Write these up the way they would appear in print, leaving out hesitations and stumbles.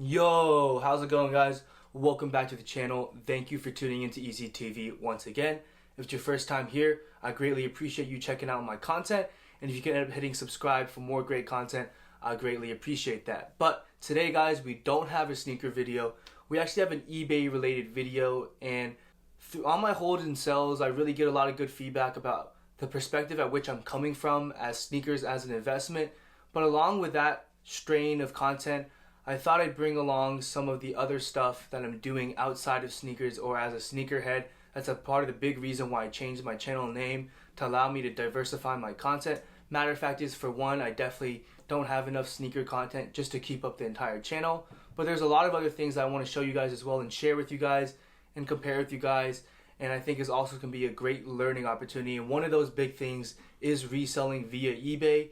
Yo, how's it going, guys? Welcome back to the channel. Thank you for tuning into Easy TV once again. If it's your first time here, I greatly appreciate you checking out my content, and if you can end up hitting subscribe for more great content, I greatly appreciate that. But today, guys, we don't have a sneaker video. We actually have an eBay related video, and through all my holds and sells, I really get a lot of good feedback about the perspective at which I'm coming from as sneakers as an investment. But along with that strain of content, I thought I'd bring along some of the other stuff that I'm doing outside of sneakers or as a sneakerhead. That's a part of the big reason why I changed my channel name, to allow me to diversify my content. Matter of fact is, for one, I definitely don't have enough sneaker content just to keep up the entire channel. But there's a lot of other things that I want to show you guys as well and share with you guys and compare with you guys. And I think is also going to be a great learning opportunity. And one of those big things is reselling via eBay.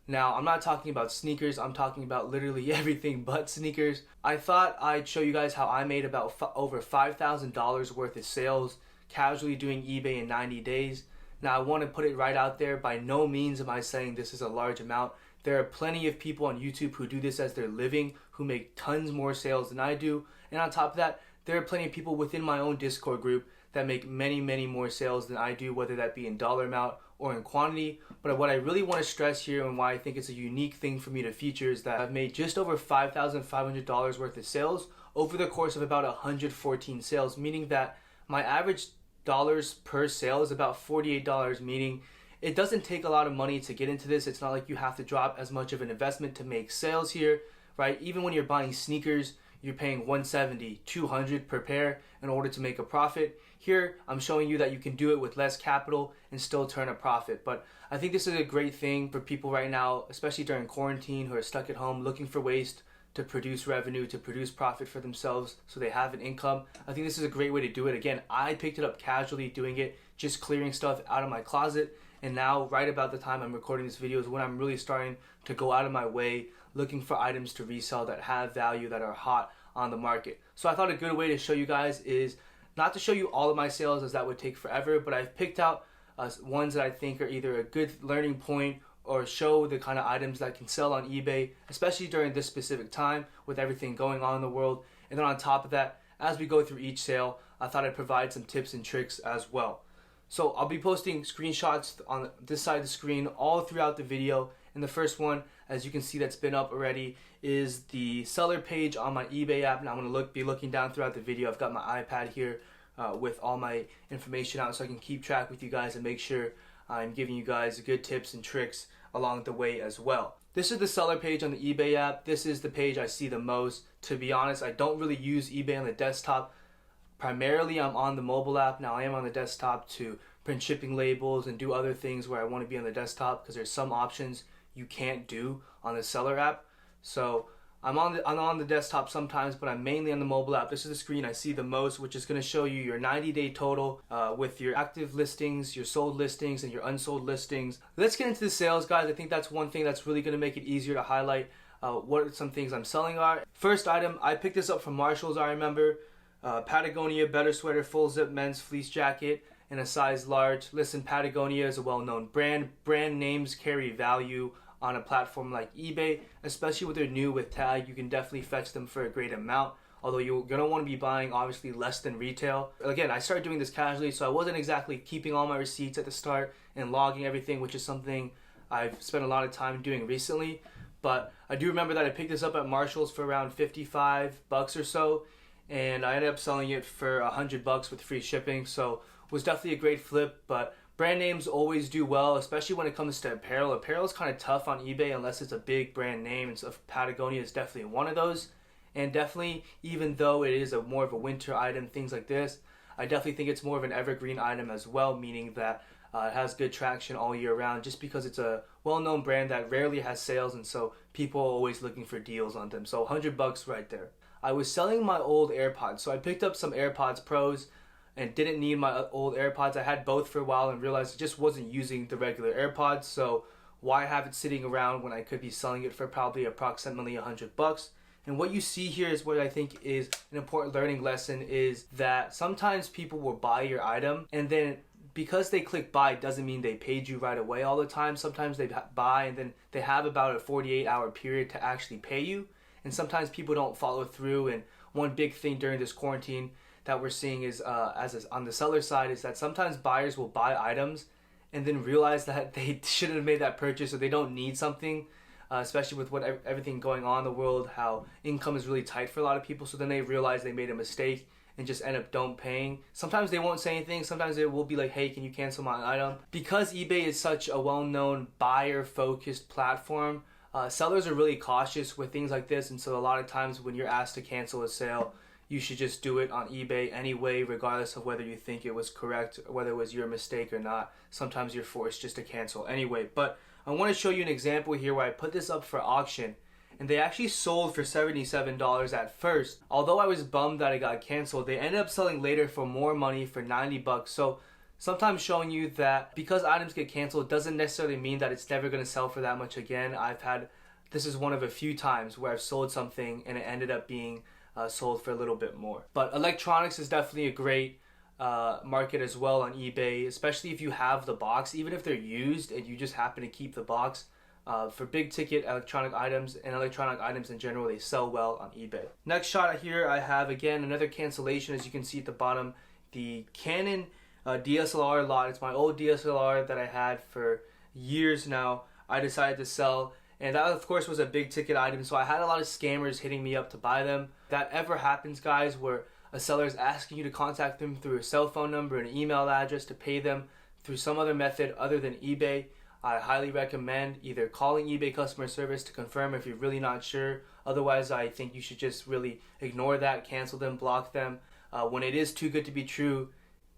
Now, I'm not talking about sneakers, I'm talking about literally everything but sneakers. I thought I'd show you guys how I made about over $5,000 worth of sales casually doing eBay in 90 days. Now, I want to put it right out there, by no means am I saying this is a large amount. There are plenty of people on YouTube who do this as their living, who make tons more sales than I do. And on top of that, there are plenty of people within my own Discord group that make many more sales than I do, whether that be in dollar amount or in quantity. But what I really want to stress here, and why I think it's a unique thing for me to feature, is that I've made just over $5,500 worth of sales over the course of about 114 sales, meaning that my average dollars per sale is about $48, meaning it doesn't take a lot of money to get into this. It's not like you have to drop as much of an investment to make sales here, right? Even when you're buying sneakers, you're paying $170, $200 per pair in order to make a profit. Here, I'm showing you that you can do it with less capital and still turn a profit. But I think this is a great thing for people right now, especially during quarantine, who are stuck at home looking for ways to produce revenue, to produce profit for themselves so they have an income. I think this is a great way to do it. Again, I picked it up casually doing it, just clearing stuff out of my closet. And now, right about the time I'm recording this video, is when I'm really starting to go out of my way looking for items to resell that have value, that are hot on the market. So I thought a good way to show you guys is not to show you all of my sales, as that would take forever, but I've picked out ones that I think are either a good learning point or show the kind of items that can sell on eBay, especially during this specific time with everything going on in the world. And then on top of that, as we go through each sale, I thought I'd provide some tips and tricks as well. So I'll be posting screenshots on this side of the screen all throughout the video. And the first one, as you can see, that's been up already, is the seller page on my eBay app. And I'm going to be looking down throughout the video. I've got my iPad here with all my information out so I can keep track with you guys and make sure I'm giving you guys good tips and tricks along the way as well. This is the seller page on the eBay app. This is the page I see the most. To be honest, I don't really use eBay on the desktop. Primarily, I'm on the mobile app. Now, I am on the desktop to print shipping labels and do other things where I want to be on the desktop, because there's some options you can't do on the seller app. So I'm on the desktop sometimes, but I'm mainly on the mobile app. This is the screen I see the most, which is going to show you your 90-day total with your active listings, your sold listings, and your unsold listings. Let's get into the sales, guys. I think that's one thing that's really going to make it easier to highlight what some things I'm selling are. First item, I picked this up from Marshalls, I remember. Patagonia Better Sweater Full Zip Men's Fleece Jacket in a size large. Listen, Patagonia is a well-known brand. Brand names carry value on a platform like eBay, especially when they're new with tag. You can definitely fetch them for a great amount, although you're going to want to be buying obviously less than retail. Again, I started doing this casually, so I wasn't exactly keeping all my receipts at the start and logging everything, which is something I've spent a lot of time doing recently. But I do remember that I picked this up at Marshalls for around 55 bucks or so, and I ended up selling it for 100 bucks with free shipping. So it was definitely a great flip. But brand names always do well, especially when it comes to apparel. Apparel is kind of tough on eBay unless it's a big brand name, and so Patagonia is definitely one of those. And definitely, even though it is more of a winter item, things like this, I definitely think it's more of an evergreen item as well, meaning that it has good traction all year round, just because it's a well-known brand that rarely has sales, and so people are always looking for deals on them. So 100 bucks right there. I was selling my old AirPods, so I picked up some AirPods Pros and didn't need my old AirPods. I had both for a while and realized I just wasn't using the regular AirPods, so why have it sitting around when I could be selling it for probably approximately 100 bucks? And what you see here is what I think is an important learning lesson, is that sometimes people will buy your item, and then because they click buy doesn't mean they paid you right away all the time. Sometimes they buy and then they have about a 48-hour period to actually pay you. and sometimes people don't follow through. And one big thing during this quarantine that we're seeing is on the seller side is that sometimes buyers will buy items and then realize that they shouldn't have made that purchase, or they don't need something, especially with everything going on in the world, how income is really tight for a lot of people. So then they realize they made a mistake and just end up don't paying. Sometimes they won't say anything. Sometimes they will be like, hey, can you cancel my item? Because eBay is such a well-known buyer-focused platform, sellers are really cautious with things like this. And so a lot of times when you're asked to cancel a sale, you should just do it on eBay anyway, regardless of whether you think it was correct, or whether it was your mistake or not. Sometimes you're forced just to cancel anyway. But I want to show you an example here where I put this up for auction, and they actually sold for $77 at first. Although I was bummed that it got canceled, they ended up selling later for more money, for 90 bucks. So sometimes showing you that because items get canceled doesn't necessarily mean that it's never going to sell for that much again. This is one of a few times where I've sold something and it ended up being sold for a little bit more. But electronics is definitely a great market as well on eBay, especially if you have the box, even if they're used and you just happen to keep the box. For big ticket electronic items and electronic items in general, they sell well on eBay. Next shot here, I have again another cancellation. As you can see at the bottom, the Canon DSLR lot. It's my old DSLR that I had for years now. I decided to sell, and that of course was a big ticket item, so I had a lot of scammers hitting me up to buy them. That ever happens, guys, where a seller is asking you to contact them through a cell phone number and an email address to pay them through some other method other than eBay, I highly recommend either calling eBay customer service to confirm if you're really not sure. Otherwise, I think you should just really ignore that, cancel them, block them. When it is too good to be true,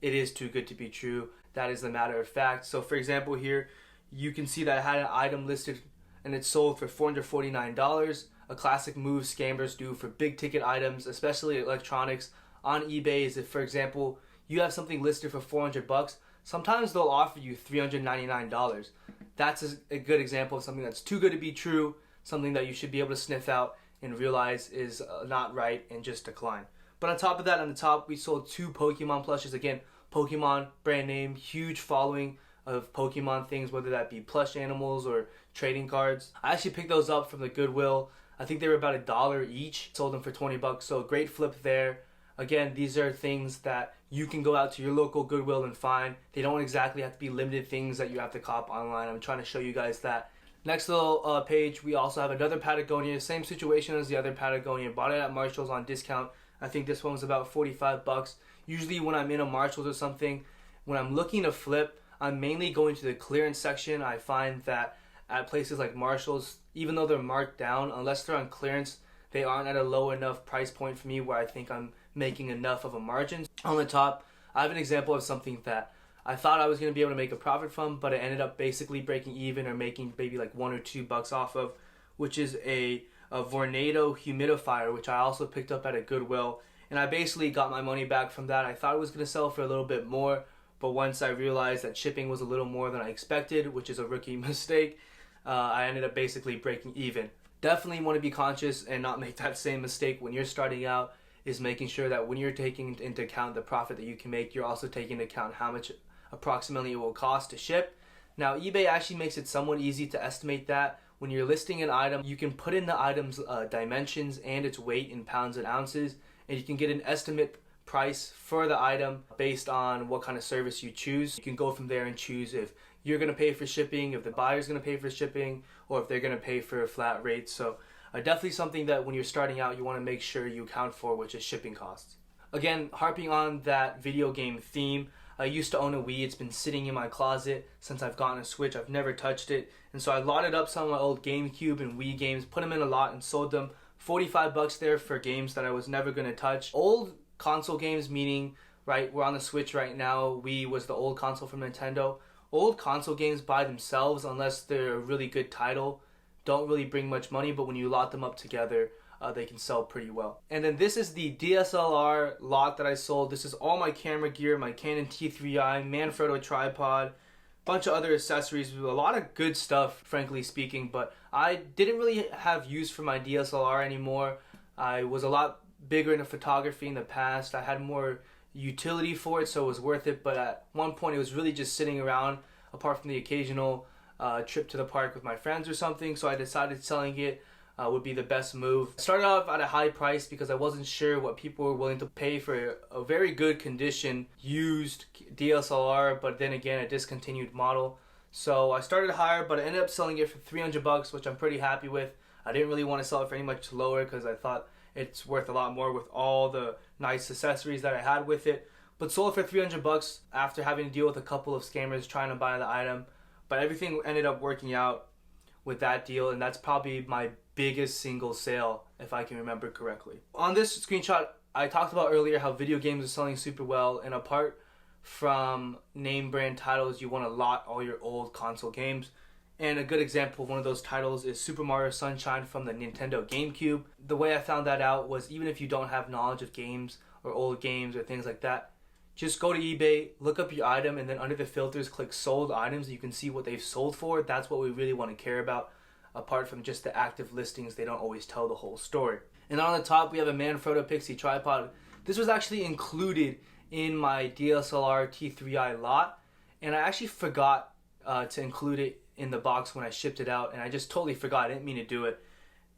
it is too good to be true. That is the matter of fact. So for example here, you can see that I had an item listed and it sold for $449. A classic move scammers do for big ticket items, especially electronics on eBay, is if, for example, you have something listed for 400 bucks, sometimes they'll offer you $399. That's a good example of something that's too good to be true, something that you should be able to sniff out and realize is not right and just decline. But on top of that, on the top, we sold 2 Pokemon plushes. Again, Pokemon, brand name, huge following of Pokemon things, whether that be plush animals or trading cards. I actually picked those up from the Goodwill. I think they were about $1 each. Sold them for 20 bucks, so a great flip there. Again, these are things that you can go out to your local Goodwill and find. They don't exactly have to be limited things that you have to cop online. I'm trying to show you guys that. Next little page, we also have another Patagonia. Same situation as the other Patagonia. Bought it at Marshall's on discount. I think this one was about 45 bucks. Usually when I'm in a Marshall's or something, when I'm looking to flip, I'm mainly going to the clearance section. I find that at places like Marshall's, even though they're marked down, unless they're on clearance, they aren't at a low enough price point for me where I think I'm making enough of a margin. On the top, I have an example of something that I thought I was going to be able to make a profit from, but I ended up basically breaking even or making maybe like $1 or $2 off of, which is a Vornado humidifier, which I also picked up at a Goodwill. And I basically got my money back from that. I thought it was going to sell for a little bit more, but once I realized that shipping was a little more than I expected, which is a rookie mistake, I ended up basically breaking even. Definitely want to be conscious and not make that same mistake when you're starting out, is making sure that when you're taking into account the profit that you can make, you're also taking into account how much approximately it will cost to ship. Now, eBay actually makes it somewhat easy to estimate that. When you're listing an item, you can put in the item's dimensions and its weight in pounds and ounces, and you can get an estimate price for the item based on what kind of service you choose. You can go from there and choose if you're going to pay for shipping, if the buyer's going to pay for shipping, or if they're going to pay for a flat rate. So definitely something that when you're starting out, you want to make sure you account for, which is shipping costs. Again, harping on that video game theme, I used to own a Wii. It's been sitting in my closet since I've gotten a Switch. I've never touched it. And so I lotted up some of my old GameCube and Wii games, put them in a lot and sold them. 45 bucks there for games that I was never going to touch. Old console games, meaning, right, we're on the Switch right now. Wii was the old console from Nintendo. Old console games by themselves, unless they're a really good title, don't really bring much money, but when you lot them up together, they can sell pretty well. And then this is the DSLR lot that I sold. This is all my camera gear, my Canon T3i, Manfrotto tripod, bunch of other accessories, a lot of good stuff, frankly speaking, but I didn't really have use for my DSLR anymore. I was a lot bigger into photography in the past. I had more utility for it, so it was worth it, but at one point it was really just sitting around, apart from the occasional trip to the park with my friends or something, so I decided selling it. would be the best move. I started off at a high price because I wasn't sure what people were willing to pay for a very good condition used DSLR, but then again a discontinued model. So I started higher, but I ended up selling it for $300, which I'm pretty happy with. I didn't really want to sell it for any much lower because I thought it's worth a lot more with all the nice accessories that I had with it. But sold it for $300 after having to deal with a couple of scammers trying to buy the item. But everything ended up working out with that deal, and that's probably my biggest single sale if I can remember correctly. On this screenshot, I talked about earlier how video games are selling super well, and apart from name brand titles, you want to lot all your old console games. And a good example of one of those titles is Super Mario Sunshine from the Nintendo GameCube. The way I found that out was even if you don't have knowledge of games or old games or things like that, just go to eBay, look up your item, and then under the filters click sold items. You can see what they've sold for. That's what we really want to care about. Apart from just the active listings, they don't always tell the whole story. And on the top, we have a Manfrotto Pixie tripod. This was actually included in my DSLR T3i lot, and I actually forgot to include it in the box when I shipped it out, and I just totally forgot. I didn't mean to do it.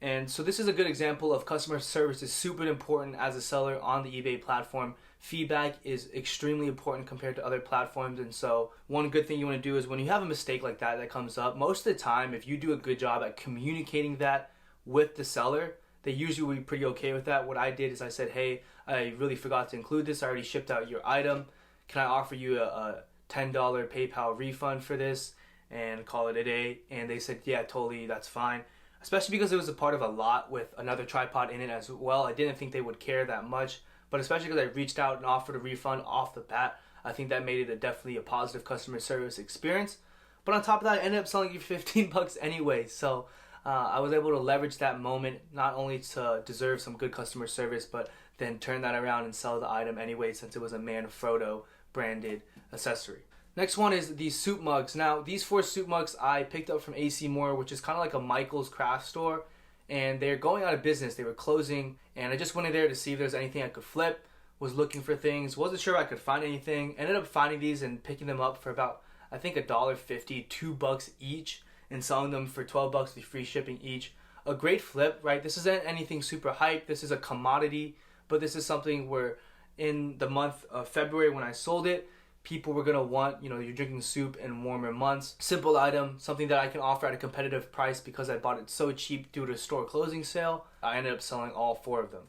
And so this is a good example of customer service is super important as a seller on the eBay platform. Feedback is extremely important compared to other platforms, and so one good thing you want to do is when you have a mistake like that comes up, most of the time if you do a good job at communicating that with the seller, they usually will be pretty okay with that. What I did is I said, hey, I really forgot to include this. I already shipped out your item. Can I offer you a $10 PayPal refund for this and call it a day? And they said, yeah, totally, that's fine. Especially because it was a part of a lot with another tripod in it as well. I didn't think they would care that much, but especially because I reached out and offered a refund off the bat, I think that made it definitely a positive customer service experience. But on top of that, I ended up selling you $15 anyway. So I was able to leverage that moment not only to deserve some good customer service, but then turn that around and sell the item anyway since it was a Manfrotto branded accessory. Next one is these soup mugs. Now, these 4 soup mugs I picked up from AC Moore, which is kind of like a Michael's craft store, and they're going out of business. They were closing, and I just went in there to see if there's anything I could flip. Was looking for things, wasn't sure I could find anything. Ended up finding these and picking them up for about, I think, $1.50, $2 each, and selling them for $12 with free shipping each. A great flip, right? This isn't anything super hype. This is a commodity, but this is something where in the month of February when I sold it, people were going to want, you're drinking soup in warmer months. Simple item, something that I can offer at a competitive price because I bought it so cheap due to a store closing sale. I ended up selling all 4 of them.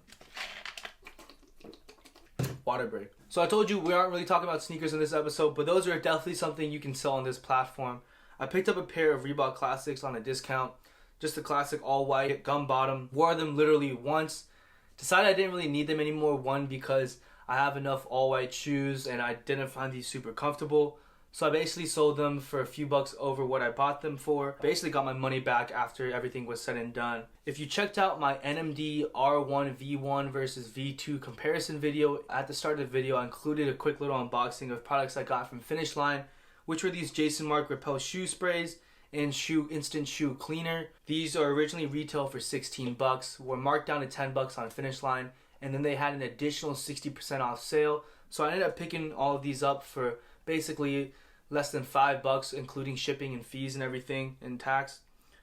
Water break. So I told you we aren't really talking about sneakers in this episode, but those are definitely something you can sell on this platform. I picked up a pair of Reebok Classics on a discount. Just a classic all white, gum bottom. Wore them literally once. Decided I didn't really need them anymore. One, because I have enough all white shoes and I didn't find these super comfortable. So I basically sold them for a few bucks over what I bought them for. Basically got my money back after everything was said and done. If you checked out my NMD R1 V1 versus V2 comparison video, at the start of the video I included a quick little unboxing of products I got from Finish Line, which were these Jason Mark Repel shoe sprays and instant shoe cleaner. These are originally retail for $16, were marked down to $10 on Finish Line, and then they had an additional 60% off sale. So I ended up picking all of these up for basically less than $5, including shipping and fees and everything and tax.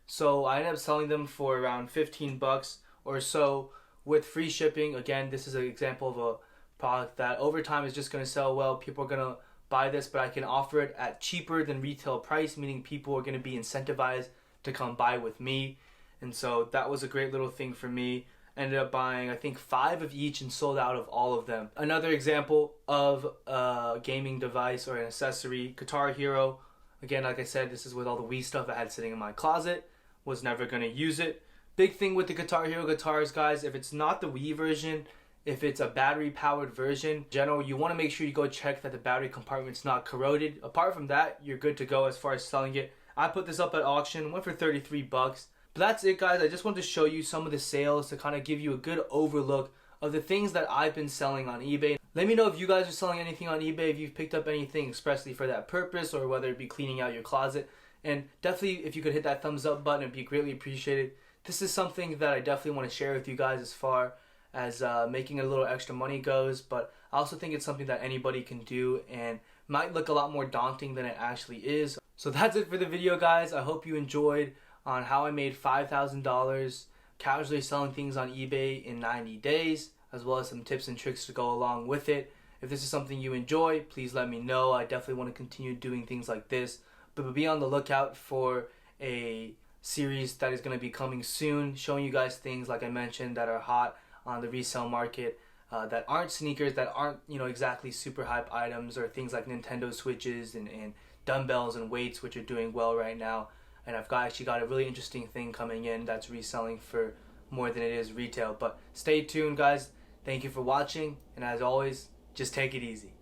So I ended up selling them for around $15 or so with free shipping. Again, this is an example of a product that over time is just going to sell well. People are going to buy this, but I can offer it at cheaper than retail price, meaning people are going to be incentivized to come buy with me. And so that was a great little thing for me. Ended up buying, I think, 5 of each and sold out of all of them. Another example of a gaming device or an accessory, Guitar Hero. Again, like I said, this is with all the Wii stuff I had sitting in my closet. Was never going to use it. Big thing with the Guitar Hero guitars, guys, if it's not the Wii version, if it's a battery-powered version, in general, you want to make sure you go check that the battery compartment's not corroded. Apart from that, you're good to go as far as selling it. I put this up at auction, went for $33. But that's it, guys. I just wanted to show you some of the sales to kind of give you a good overlook of the things that I've been selling on eBay. Let me know if you guys are selling anything on eBay, if you've picked up anything expressly for that purpose, or whether it be cleaning out your closet. And definitely, if you could hit that thumbs up button, it'd be greatly appreciated. This is something that I definitely want to share with you guys as far as making a little extra money goes, but I also think it's something that anybody can do and might look a lot more daunting than it actually is. So that's it for the video, guys. I hope you enjoyed on how I made $5,000 casually selling things on eBay in 90 days, as well as some tips and tricks to go along with it. If this is something you enjoy, please let me know. I definitely want to continue doing things like this. But be on the lookout for a series that is going to be coming soon, showing you guys things, like I mentioned, that are hot on the resale market, that aren't sneakers, that aren't, exactly super hype items, or things like Nintendo Switches and dumbbells and weights, which are doing well right now. And I've actually got a really interesting thing coming in that's reselling for more than it is retail. But stay tuned, guys. Thank you for watching, and as always, just take it easy.